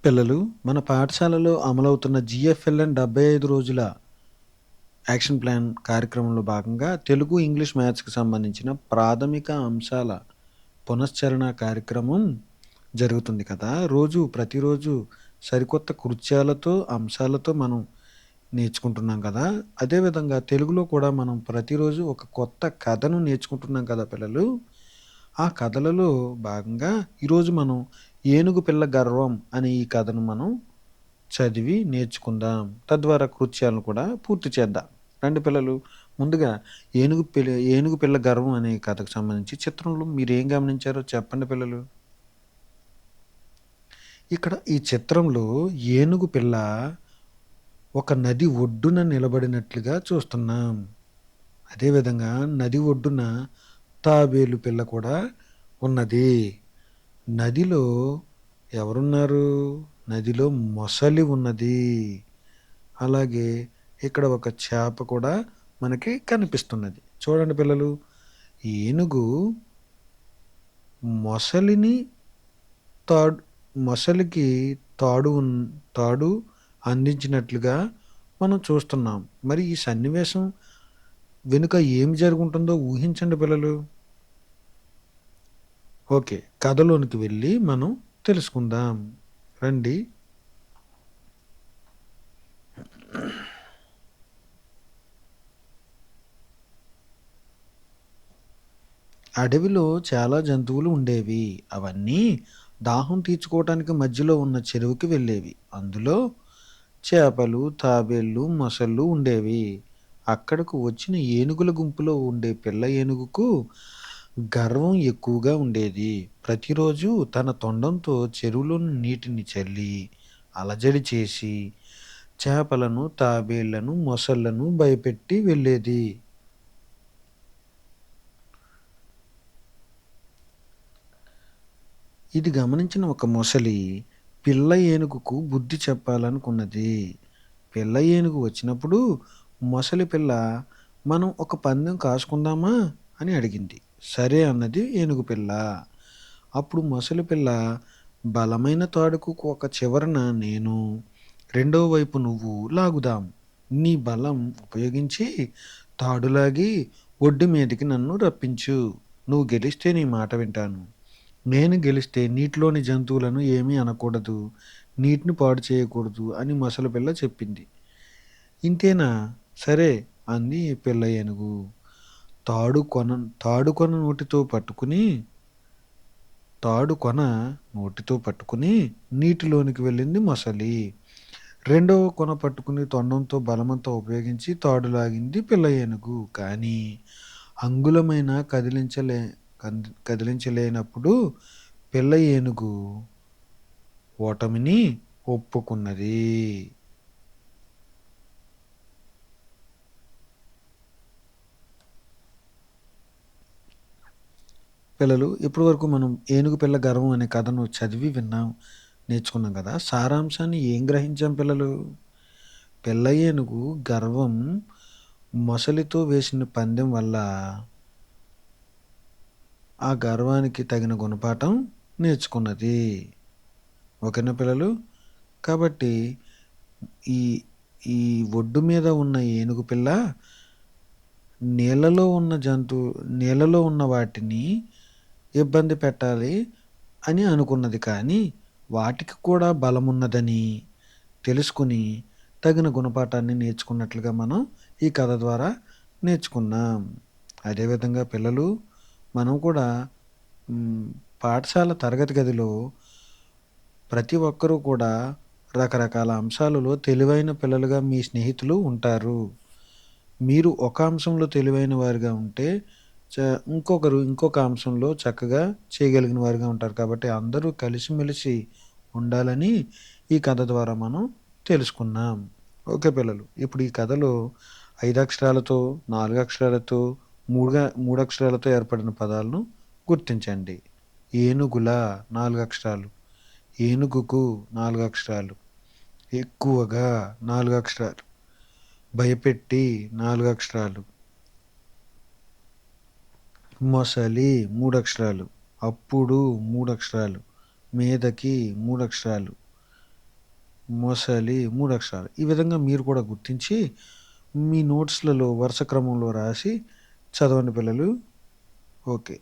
పిల్లలు మన పాఠశాలలో అమలవుతున్న జిఎఫ్ఎల్ఎన్ 75 రోజుల యాక్షన్ ప్లాన్ కార్యక్రమంలో భాగంగా తెలుగు, ఇంగ్లీష్, మ్యాథ్స్‌కి సంబంధించిన ప్రాథమిక అంశాల పునశ్చరణ కార్యక్రమం జరుగుతుంది కదా! ప్రతిరోజు సరికొత్త కృత్యాలతో, అంశాలతో మనం నేర్చుకుంటున్నాం కదా! అదేవిధంగా తెలుగులో కూడా మనం ప్రతిరోజు ఒక కొత్త కథను నేర్చుకుంటున్నాం కదా పిల్లలు. ఆ కథలలో భాగంగా ఈరోజు మనం 'ఏనుగు పిల్ల గర్వం' అనే ఈ కథను మనం చదివి నేర్చుకుందాం. తద్వారా కృత్యాలను కూడా పూర్తి చేద్దాం. రండి పిల్లలు. ముందుగా 'ఏనుగు పిల్ల గర్వం' అనే కథకు సంబంధించి చిత్రంలో మీరేం గమనించారో చెప్పండి పిల్లలు? ఇక్కడ ఈ చిత్రంలో ఏనుగు పిల్ల ఒక నది ఒడ్డున నిలబడినట్లుగా చూస్తున్నాం. అదేవిధంగా నది ఒడ్డున తాబేలు పిల్ల కూడా ఉన్నది. నదిలో ఎవరున్నారు? నదిలో మొసలి ఉన్నది. అలాగే ఇక్కడ ఒక చేప కూడా మనకి కనిపిస్తున్నది. చూడండి పిల్లలు. ఏనుగు మొసలిని తాడు మొసలికి తాడు అందించినట్లుగా మనం చూస్తున్నాం. మరి ఈ సన్నివేశం వెనుక ఏం జరుగుంటుందో ఊహించండి పిల్లలు. ఓకే. కథలోనికి వెళ్ళి మనం తెలుసుకుందాం. రండి. అడవిలో చాలా జంతువులు ఉండేవి. అవన్నీ దాహం తీర్చుకోవటానికి మధ్యలో ఉన్న చెరువుకి వెళ్ళేవి. అందులో చేపలు, తాబేళ్లు, మొసళ్ళు ఉండేవి. అక్కడకు వచ్చిన ఏనుగుల గుంపులో ఉండే పిల్ల ఏనుగుకు గర్వం ఎక్కువగా ఉండేది. ప్రతిరోజు తన తొండంతో చెరువులోని నీటిని చల్లి, అలజడి చేసి, చేపలను, తాబేళ్లను, మొసళ్ళను భయపెట్టి వెళ్ళేది. ఇది గమనించిన ఒక మొసలి పిల్ల ఏనుగుకు బుద్ధి చెప్పాలనుకున్నది. పిల్ల ఏనుగు వచ్చినప్పుడు మొసలి పిల్ల మనం ఒక పందెం కాసుకుందామా అని అడిగింది. సరే అన్నది ఏనుగు పిల్ల. అప్పుడు మొసలి పిల్ల బలమైన తాడుకు ఒక చివరన నేను, రెండో వైపు నువ్వు లాగుదాం. నీ బలం ఉపయోగించి తాడులాగి ఒడ్డు మీదకి నన్ను రప్పించు. నువ్వు గెలిస్తే నీ మాట వింటాను. నేను గెలిస్తే నీటిలోని జంతువులను ఏమీ అనకూడదు, నీటిని పాడు చేయకూడదు అని మొసలిపిల్ల చెప్పింది. ఇంతేనా? సరే అంది పిల్ల ఏనుగు. తాడు కొన తాడు కొన నోటితో పట్టుకుని తాడు కొన నోటితో పట్టుకుని నీటిలోనికి వెళ్ళింది మొసలి. రెండవ కొన పట్టుకుని తొండంతో బలమంతా ఉపయోగించి తాడు లాగింది పిల్ల ఏనుగు. కానీ అంగుళమైన కదిలించలేనప్పుడు పిల్ల ఏనుగు ఓటమిని ఒప్పుకున్నది. పిల్లలు ఇప్పటి వరకు మనం ఏనుగు పిల్ల గర్వం అనే కథను చదివి విన్నాం, నేర్చుకున్నాం కదా! సారాంశాన్ని ఏం గ్రహించాం పిల్లలు? పిల్ల ఏనుగు గర్వం మొసలితో వేసిన పందెం వల్ల ఆ గర్వానికి తగిన గుణపాఠం నేర్చుకున్నది. ఓకేనా పిల్లలు? కాబట్టి ఈ ఈ ఒడ్డు మీద ఉన్న ఏనుగు పిల్ల నీళ్ళలో ఉన్న వాటిని ఇబ్బంది పెట్టాలి అని అనుకున్నది. కానీ వాటికి కూడా బలమున్నదని తెలుసుకుని తగిన గుణపాఠాన్ని నేర్చుకున్నట్లుగా మనం ఈ కథ ద్వారా నేర్చుకున్నాం. అదేవిధంగా పిల్లలు మనం కూడా పాఠశాల తరగతి గదిలో ప్రతి ఒక్కరూ కూడా రకరకాల అంశాలలో తెలివైన పిల్లలుగా మీ స్నేహితులు ఉంటారు. మీరు ఒక అంశంలో తెలివైన వారిగా ఉంటే ఇంకొకరు ఇంకొక అంశంలో చక్కగా చేయగలిగిన వారిగా ఉంటారు. కాబట్టి అందరూ కలిసిమెలిసి ఉండాలని ఈ కథ ద్వారా మనం తెలుసుకున్నాం. ఓకే పిల్లలు. ఇప్పుడు ఈ కథలో 5 అక్షరాలతో, 4 అక్షరాలతో, 3 అక్షరాలతో ఏర్పడిన పదాలను గుర్తించండి. ఏనుగుల 4 అక్షరాలు, ఏనుగుకు 4 అక్షరాలు, ఎక్కువగా 4 అక్షరాలు, భయపెట్టి 4 అక్షరాలు, మొసలి 3 అక్షరాలు, అప్పుడు 3 అక్షరాలు, మీదకి 3 అక్షరాలు, మొసలి 3 అక్షరాలు. ఈ విధంగా మీరు కూడా గుర్తించి మీ నోట్స్‌లలో వరుస క్రమంలో రాసి చదవండి పిల్లలు. ఓకే.